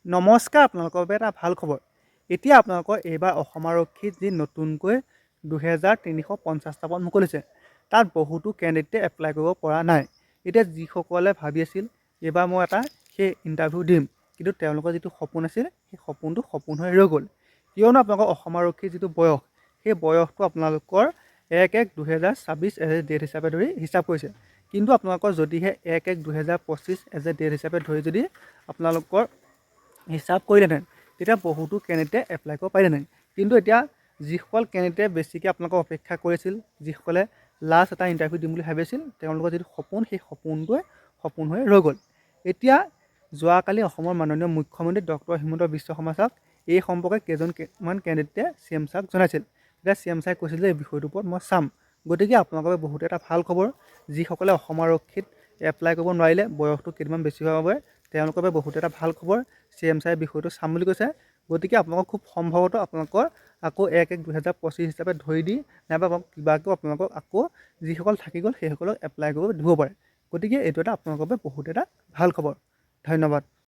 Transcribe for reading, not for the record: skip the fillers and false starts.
নমস্কাৰ, আপোনালোকৰ বাবে এটা ভাল খবৰ। এতিয়া আপোনালোকৰ এইবাৰ অসম আৰক্ষীত যি নতুনকৈ 2350টা পদ মুকলিছে, তাত বহুতো কেণ্ডিডেটে এপ্লাই কৰিব পৰা নাই। এতিয়া যিসকলে ভাবি আছিল এইবাৰ মই এটা সেই ইণ্টাৰভিউ দিম, কিন্তু তেওঁলোকৰ যিটো সপোন আছিল সেই সপোনটো সপোন হৈ ৰৈ গ'ল। কিয়নো আপোনালোকৰ অসম আৰক্ষীৰ যিটো বয়স, সেই বয়সটো আপোনালোকৰ 1-1-2026 এজ এ ডেট হিচাপে ধৰি হিচাপ কৰিছে। কিন্তু আপোনালোকৰ যদিহে 1-1-2025 এজ এ ডেট হিচাপে ধৰি যদি আপোনালোকৰ হিচাপ কৰিলেহেঁতেন, তেতিয়া বহুতো কেণ্ডিডেটে এপ্লাই কৰিব পাৰিলেহেঁতেন। কিন্তু এতিয়া যিসকল কেণ্ডিডেটে বেছিকৈ আপোনালোকক অপেক্ষা কৰিছিল, যিসকলে লাষ্ট এটা ইণ্টাৰভিউ দিম বুলি ভাবিছিল, তেওঁলোকৰ যিটো সপোন সেই সপোনটোৱে সপোন হৈ ৰৈ গ'ল। এতিয়া যোৱাকালি অসমৰ মাননীয় মুখ্যমন্ত্ৰী ডক্টৰ হিমন্ত বিশ্ব শৰ্মা ছাৰক এই সম্পৰ্কে কেইজনমান কেণ্ডিডেটে CM ছাৰক জনাইছিল। এতিয়া CM ছাৰে কৈছিল যে এই বিষয়টোৰ ওপৰত মই চাম। গতিকে আপোনালোকৰ বাবে বহুত এটা ভাল খবৰ। যিসকলে অসম আৰক্ষীত এপ্লাই কৰিব নোৱাৰিলে, বয়সটো কেইদিনমান বেছি হোৱাৰ বাবে, তেওঁলোকৰ বাবে বহুত এটা ভাল খবৰ। CM ছাৰে বিষয়টো চাম বুলি কৈছে। গতিকে আপোনালোকক খুব সম্ভৱতঃ আপোনালোকৰ আকৌ 1-1-2025 হিচাপে ধৰি দি নাইবা কিবাকৈ আপোনালোকক আকৌ যিসকল থাকি গ'ল সেইসকলক এপ্লাই কৰিব দিব পাৰে। গতিকে এইটো এটা আপোনালোকৰ বাবে বহুত এটা ভাল খবৰ। ধন্যবাদ।